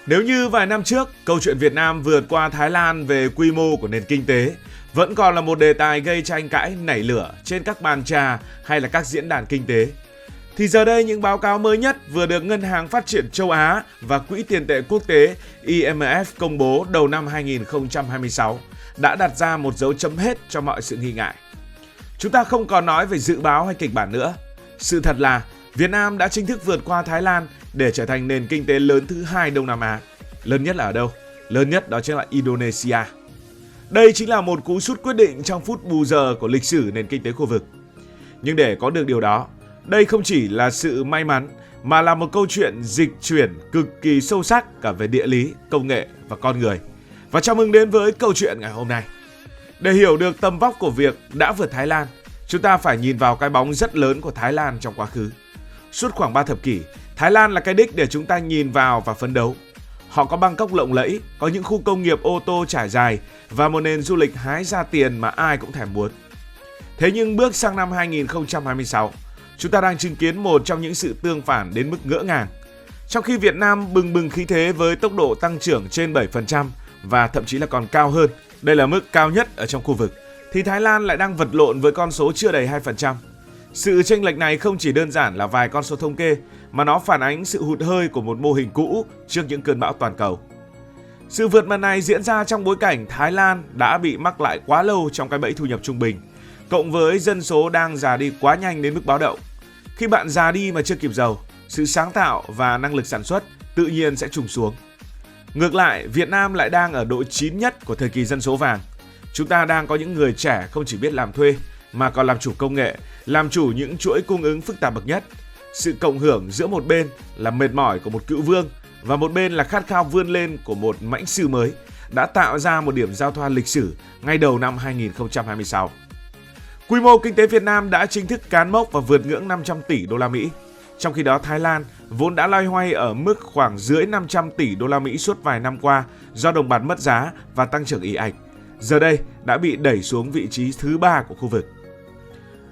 Nếu như vài năm trước, câu chuyện Việt Nam vượt qua Thái Lan về quy mô của nền kinh tế vẫn còn là một đề tài gây tranh cãi nảy lửa trên các bàn trà hay là các diễn đàn kinh tế, thì giờ đây những báo cáo mới nhất vừa được Ngân hàng Phát triển Châu Á và Quỹ tiền tệ quốc tế IMF công bố đầu năm 2026 đã đặt ra một dấu chấm hết cho mọi sự nghi ngại. Chúng ta không còn nói về dự báo hay kịch bản nữa. Sự thật là Việt Nam đã chính thức vượt qua Thái Lan để trở thành nền kinh tế lớn thứ hai Đông Nam Á. Lớn nhất là ở đâu? Lớn nhất đó chính là Indonesia. Đây chính là một cú sút quyết định trong phút bù giờ của lịch sử nền kinh tế khu vực. Nhưng để có được điều đó, đây không chỉ là sự may mắn mà là một câu chuyện dịch chuyển cực kỳ sâu sắc cả về địa lý, công nghệ và con người. Và chào mừng đến với câu chuyện ngày hôm nay. Để hiểu được tầm vóc của việc đã vượt Thái Lan, chúng ta phải nhìn vào cái bóng rất lớn của Thái Lan trong quá khứ. Suốt khoảng 3 thập kỷ, Thái Lan là cái đích để chúng ta nhìn vào và phấn đấu. Họ có Bangkok lộng lẫy, có những khu công nghiệp ô tô trải dài và một nền du lịch hái ra tiền mà ai cũng thèm muốn. Thế nhưng bước sang năm 2026, chúng ta đang chứng kiến một trong những sự tương phản đến mức ngỡ ngàng. Trong khi Việt Nam bừng bừng khí thế với tốc độ tăng trưởng trên 7% và thậm chí là còn cao hơn, đây là mức cao nhất ở trong khu vực, thì Thái Lan lại đang vật lộn với con số chưa đầy 2%. Sự chênh lệch này không chỉ đơn giản là vài con số thống kê, mà nó phản ánh sự hụt hơi của một mô hình cũ trước những cơn bão toàn cầu. Sự vượt mặt này diễn ra trong bối cảnh Thái Lan đã bị mắc lại quá lâu trong cái bẫy thu nhập trung bình, cộng với dân số đang già đi quá nhanh đến mức báo động. Khi bạn già đi mà chưa kịp giàu, sự sáng tạo và năng lực sản xuất tự nhiên sẽ trùng xuống. Ngược lại, Việt Nam lại đang ở độ chín nhất của thời kỳ dân số vàng. Chúng ta đang có những người trẻ không chỉ biết làm thuê mà còn làm chủ công nghệ, làm chủ những chuỗi cung ứng phức tạp bậc nhất. Sự cộng hưởng giữa một bên là mệt mỏi của một cựu vương và một bên là khát khao vươn lên của một mãnh sư mới đã tạo ra một điểm giao thoa lịch sử ngay đầu năm 2026. Quy mô kinh tế Việt Nam đã chính thức cán mốc và vượt ngưỡng 500 tỷ đô la Mỹ. Trong khi đó Thái Lan vốn đã loay hoay ở mức khoảng dưới 500 tỷ đô la Mỹ suốt vài năm qua do đồng bạc mất giá và tăng trưởng ì ạch, giờ đây đã bị đẩy xuống vị trí thứ 3 của khu vực.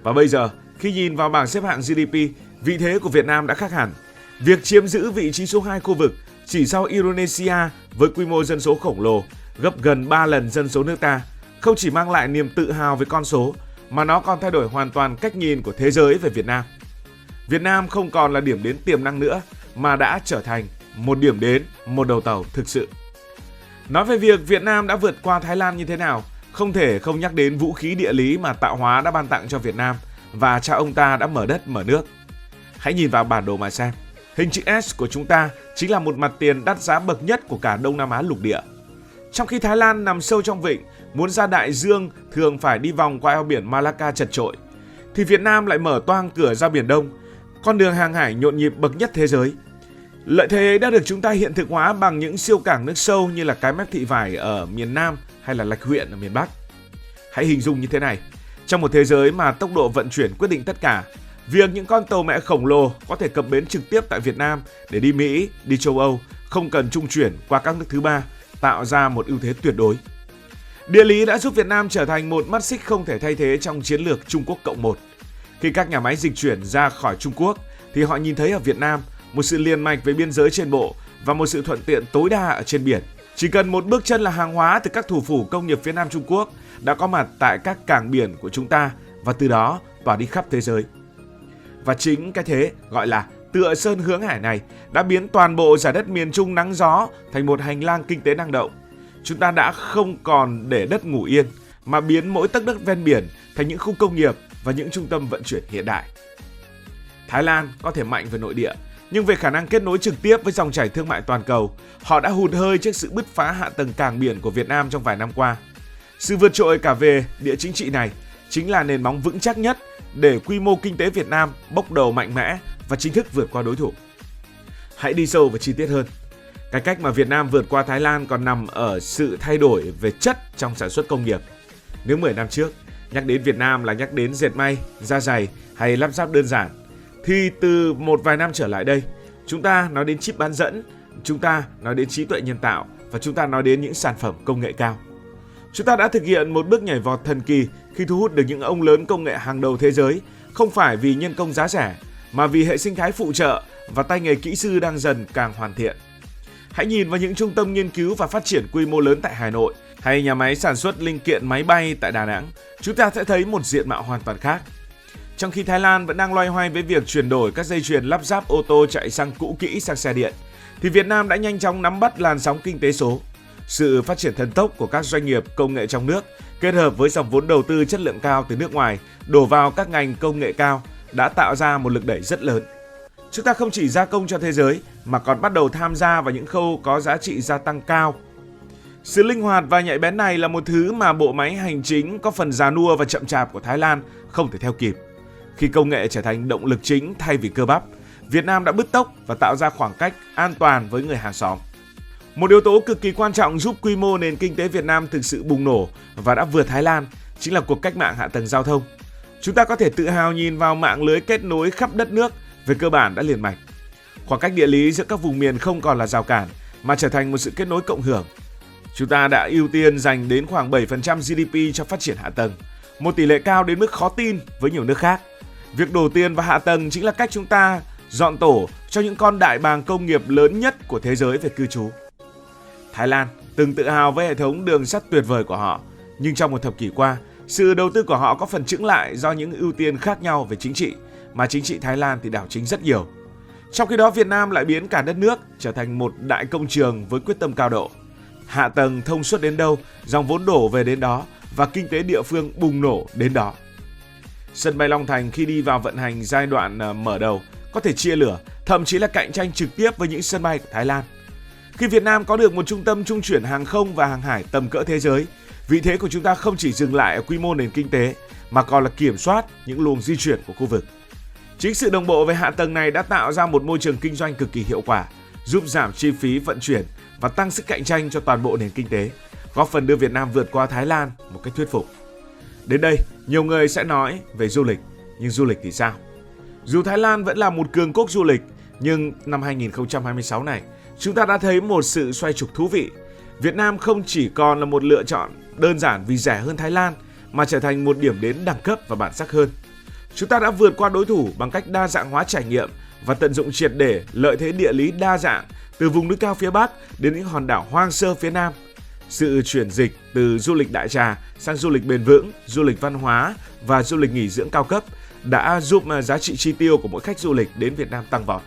Và bây giờ, khi nhìn vào bảng xếp hạng GDP, vị thế của Việt Nam đã khác hẳn. Việc chiếm giữ vị trí số 2 khu vực chỉ sau Indonesia với quy mô dân số khổng lồ, gấp gần 3 lần dân số nước ta, không chỉ mang lại niềm tự hào với con số, mà nó còn thay đổi hoàn toàn cách nhìn của thế giới về Việt Nam. Việt Nam không còn là điểm đến tiềm năng nữa, mà đã trở thành một điểm đến, một đầu tàu thực sự. Nói về việc Việt Nam đã vượt qua Thái Lan như thế nào, không thể không nhắc đến vũ khí địa lý mà tạo hóa đã ban tặng cho Việt Nam và cha ông ta đã mở đất mở nước. Hãy nhìn vào bản đồ mà xem. Hình chữ S của chúng ta chính là một mặt tiền đắt giá bậc nhất của cả Đông Nam Á lục địa. Trong khi Thái Lan nằm sâu trong vịnh, muốn ra đại dương thường phải đi vòng qua eo biển Malacca chật chội, thì Việt Nam lại mở toang cửa ra Biển Đông, con đường hàng hải nhộn nhịp bậc nhất thế giới. Lợi thế ấy đã được chúng ta hiện thực hóa bằng những siêu cảng nước sâu như là Cái Mép Thị Vải ở miền Nam hay là Lạch Huyện ở miền Bắc. Hãy hình dung như thế này, trong một thế giới mà tốc độ vận chuyển quyết định tất cả, việc những con tàu mẹ khổng lồ có thể cập bến trực tiếp tại Việt Nam để đi Mỹ, đi châu Âu, không cần trung chuyển qua các nước thứ ba, tạo ra một ưu thế tuyệt đối. Địa lý đã giúp Việt Nam trở thành một mắt xích không thể thay thế trong chiến lược Trung Quốc cộng 1. Khi các nhà máy dịch chuyển ra khỏi Trung Quốc, thì họ nhìn thấy ở Việt Nam một sự liền mạch với biên giới trên bộ và một sự thuận tiện tối đa ở trên biển. Chỉ cần một bước chân là hàng hóa từ các thủ phủ công nghiệp phía Nam Trung Quốc đã có mặt tại các cảng biển của chúng ta và từ đó tỏa đi khắp thế giới. Và chính cái thế gọi là tựa sơn hướng hải này đã biến toàn bộ giải đất miền Trung nắng gió thành một hành lang kinh tế năng động. Chúng ta đã không còn để đất ngủ yên mà biến mỗi tấc đất ven biển thành những khu công nghiệp và những trung tâm vận chuyển hiện đại. Thái Lan có thể mạnh về nội địa, nhưng về khả năng kết nối trực tiếp với dòng chảy thương mại toàn cầu, họ đã hụt hơi trước sự bứt phá hạ tầng cảng biển của Việt Nam trong vài năm qua. Sự vượt trội cả về địa chính trị này chính là nền móng vững chắc nhất để quy mô kinh tế Việt Nam bốc đầu mạnh mẽ và chính thức vượt qua đối thủ. Hãy đi sâu và chi tiết hơn. Cái cách mà Việt Nam vượt qua Thái Lan còn nằm ở sự thay đổi về chất trong sản xuất công nghiệp. Nếu 10 năm trước, nhắc đến Việt Nam là nhắc đến dệt may, da giày hay lắp ráp đơn giản, thì từ một vài năm trở lại đây, chúng ta nói đến chip bán dẫn, chúng ta nói đến trí tuệ nhân tạo và chúng ta nói đến những sản phẩm công nghệ cao. Chúng ta đã thực hiện một bước nhảy vọt thần kỳ khi thu hút được những ông lớn công nghệ hàng đầu thế giới, không phải vì nhân công giá rẻ, mà vì hệ sinh thái phụ trợ và tay nghề kỹ sư đang dần càng hoàn thiện. Hãy nhìn vào những trung tâm nghiên cứu và phát triển quy mô lớn tại Hà Nội hay nhà máy sản xuất linh kiện máy bay tại Đà Nẵng, chúng ta sẽ thấy một diện mạo hoàn toàn khác. Trong khi Thái Lan vẫn đang loay hoay với việc chuyển đổi các dây chuyền lắp ráp ô tô chạy xăng cũ kỹ sang xe điện, thì Việt Nam đã nhanh chóng nắm bắt làn sóng kinh tế số. Sự phát triển thần tốc của các doanh nghiệp công nghệ trong nước kết hợp với dòng vốn đầu tư chất lượng cao từ nước ngoài đổ vào các ngành công nghệ cao đã tạo ra một lực đẩy rất lớn. Chúng ta không chỉ gia công cho thế giới mà còn bắt đầu tham gia vào những khâu có giá trị gia tăng cao. Sự linh hoạt và nhạy bén này là một thứ mà bộ máy hành chính có phần già nua và chậm chạp của Thái Lan không thể theo kịp. Khi công nghệ trở thành động lực chính thay vì cơ bắp, Việt Nam đã bứt tốc và tạo ra khoảng cách an toàn với người hàng xóm. Một yếu tố cực kỳ quan trọng giúp quy mô nền kinh tế Việt Nam thực sự bùng nổ và đã vượt Thái Lan chính là cuộc cách mạng hạ tầng giao thông. Chúng ta có thể tự hào nhìn vào mạng lưới kết nối khắp đất nước về cơ bản đã liền mạch. Khoảng cách địa lý giữa các vùng miền không còn là rào cản mà trở thành một sự kết nối cộng hưởng. Chúng ta đã ưu tiên dành đến khoảng 7% GDP cho phát triển hạ tầng, một tỷ lệ cao đến mức khó tin với nhiều nước khác. Việc đổ tiền vào hạ tầng chính là cách chúng ta dọn tổ cho những con đại bàng công nghiệp lớn nhất của thế giới về cư trú. Thái Lan từng tự hào với hệ thống đường sắt tuyệt vời của họ, nhưng trong một thập kỷ qua, sự đầu tư của họ có phần chững lại do những ưu tiên khác nhau về chính trị, mà chính trị Thái Lan thì đảo chính rất nhiều. Trong khi đó, Việt Nam lại biến cả đất nước trở thành một đại công trường với quyết tâm cao độ. Hạ tầng thông suốt đến đâu, dòng vốn đổ về đến đó và kinh tế địa phương bùng nổ đến đó. Sân bay Long Thành khi đi vào vận hành giai đoạn mở đầu có thể chia lửa, thậm chí là cạnh tranh trực tiếp với những sân bay của Thái Lan. Khi Việt Nam có được một trung tâm trung chuyển hàng không và hàng hải tầm cỡ thế giới, vị thế của chúng ta không chỉ dừng lại ở quy mô nền kinh tế mà còn là kiểm soát những luồng di chuyển của khu vực. Chính sự đồng bộ về hạ tầng này đã tạo ra một môi trường kinh doanh cực kỳ hiệu quả, giúp giảm chi phí vận chuyển và tăng sức cạnh tranh cho toàn bộ nền kinh tế, góp phần đưa Việt Nam vượt qua Thái Lan một cách thuyết phục. Đến đây, nhiều người sẽ nói về du lịch, nhưng du lịch thì sao? Dù Thái Lan vẫn là một cường quốc du lịch, nhưng năm 2026 này, chúng ta đã thấy một sự xoay trục thú vị. Việt Nam không chỉ còn là một lựa chọn đơn giản vì rẻ hơn Thái Lan, mà trở thành một điểm đến đẳng cấp và bản sắc hơn. Chúng ta đã vượt qua đối thủ bằng cách đa dạng hóa trải nghiệm và tận dụng triệt để lợi thế địa lý đa dạng từ vùng núi cao phía Bắc đến những hòn đảo hoang sơ phía Nam. Sự chuyển dịch từ du lịch đại trà sang du lịch bền vững, du lịch văn hóa và du lịch nghỉ dưỡng cao cấp đã giúp giá trị chi tiêu của mỗi khách du lịch đến Việt Nam tăng vọt.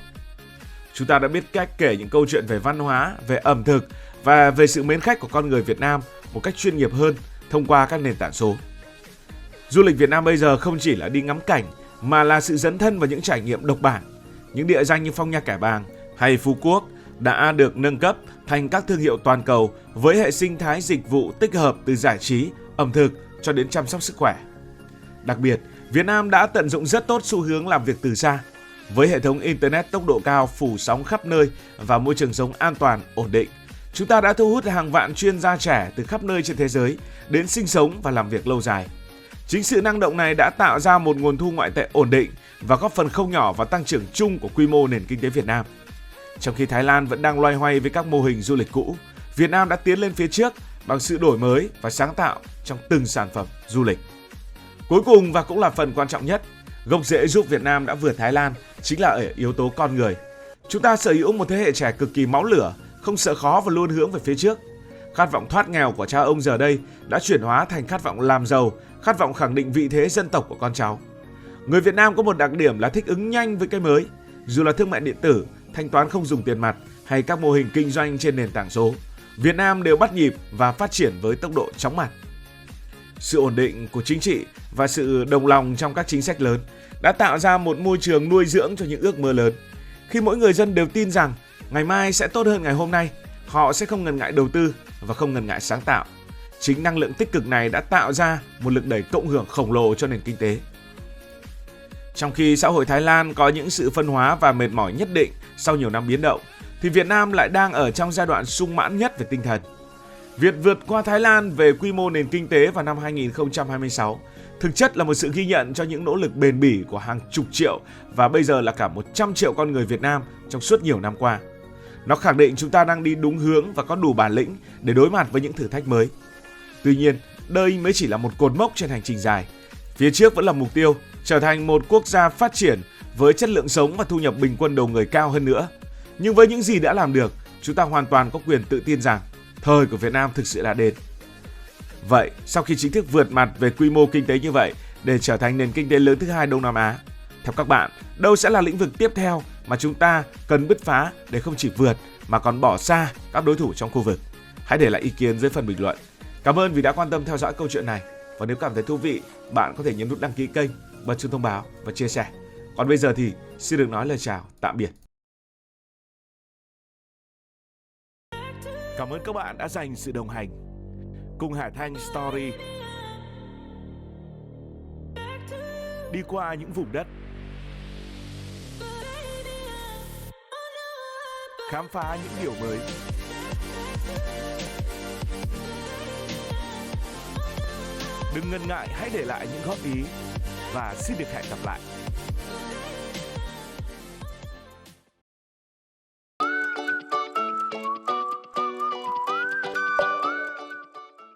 Chúng ta đã biết cách kể những câu chuyện về văn hóa, về ẩm thực và về sự mến khách của con người Việt Nam một cách chuyên nghiệp hơn thông qua các nền tảng số. Du lịch Việt Nam bây giờ không chỉ là đi ngắm cảnh mà là sự dấn thân vào những trải nghiệm độc bản. Những địa danh như Phong Nha Kẻ Bàng hay Phú Quốc đã được nâng cấp thành các thương hiệu toàn cầu với hệ sinh thái dịch vụ tích hợp từ giải trí, ẩm thực cho đến chăm sóc sức khỏe. Đặc biệt, Việt Nam đã tận dụng rất tốt xu hướng làm việc từ xa. Với hệ thống Internet tốc độ cao phủ sóng khắp nơi và môi trường sống an toàn, ổn định, chúng ta đã thu hút hàng vạn chuyên gia trẻ từ khắp nơi trên thế giới đến sinh sống và làm việc lâu dài. Chính sự năng động này đã tạo ra một nguồn thu ngoại tệ ổn định và góp phần không nhỏ vào tăng trưởng chung của quy mô nền kinh tế Việt Nam. Trong khi Thái Lan vẫn đang loay hoay với các mô hình du lịch cũ, Việt Nam đã tiến lên phía trước bằng sự đổi mới và sáng tạo trong từng sản phẩm du lịch. Cuối cùng và cũng là phần quan trọng nhất, gốc rễ giúp Việt Nam đã vượt Thái Lan chính là ở yếu tố con người. Chúng ta sở hữu một thế hệ trẻ cực kỳ máu lửa, không sợ khó và luôn hướng về phía trước. Khát vọng thoát nghèo của cha ông giờ đây đã chuyển hóa thành khát vọng làm giàu, khát vọng khẳng định vị thế dân tộc của con cháu. Người Việt Nam có một đặc điểm là thích ứng nhanh với cái mới. Dù là thương mại điện tử, thanh toán không dùng tiền mặt hay các mô hình kinh doanh trên nền tảng số, Việt Nam đều bắt nhịp và phát triển với tốc độ chóng mặt. Sự ổn định của chính trị và sự đồng lòng trong các chính sách lớn đã tạo ra một môi trường nuôi dưỡng cho những ước mơ lớn. Khi mỗi người dân đều tin rằng ngày mai sẽ tốt hơn ngày hôm nay, họ sẽ không ngần ngại đầu tư và không ngần ngại sáng tạo. Chính năng lượng tích cực này đã tạo ra một lực đẩy cộng hưởng khổng lồ cho nền kinh tế. Trong khi xã hội Thái Lan có những sự phân hóa và mệt mỏi nhất định sau nhiều năm biến động, thì Việt Nam lại đang ở trong giai đoạn sung mãn nhất về tinh thần. Việc vượt qua Thái Lan về quy mô nền kinh tế vào năm 2026 thực chất là một sự ghi nhận cho những nỗ lực bền bỉ của hàng chục triệu và bây giờ là cả 100 triệu con người Việt Nam trong suốt nhiều năm qua. Nó khẳng định chúng ta đang đi đúng hướng và có đủ bản lĩnh để đối mặt với những thử thách mới. Tuy nhiên, đây mới chỉ là một cột mốc trên hành trình dài. Phía trước vẫn là mục tiêu trở thành một quốc gia phát triển với chất lượng sống và thu nhập bình quân đầu người cao hơn nữa. Nhưng với những gì đã làm được, chúng ta hoàn toàn có quyền tự tin rằng thời của Việt Nam thực sự là đến. Vậy, sau khi chính thức vượt mặt về quy mô kinh tế như vậy để trở thành nền kinh tế lớn thứ hai Đông Nam Á, theo các bạn, đâu sẽ là lĩnh vực tiếp theo mà chúng ta cần bứt phá để không chỉ vượt mà còn bỏ xa các đối thủ trong khu vực? Hãy để lại ý kiến dưới phần bình luận. Cảm ơn vì đã quan tâm theo dõi câu chuyện này. Và nếu cảm thấy thú vị, bạn có thể nhấn nút đăng ký kênh, bật chuông thông báo và chia sẻ. Còn bây giờ thì xin được nói lời chào, tạm biệt. Cảm ơn các bạn đã dành sự đồng hành cùng Hải Thanh Story đi qua những vùng đất, khám phá những điều mới. Đừng ngần ngại, hãy để lại những góp ý và xin được hẹn gặp lại.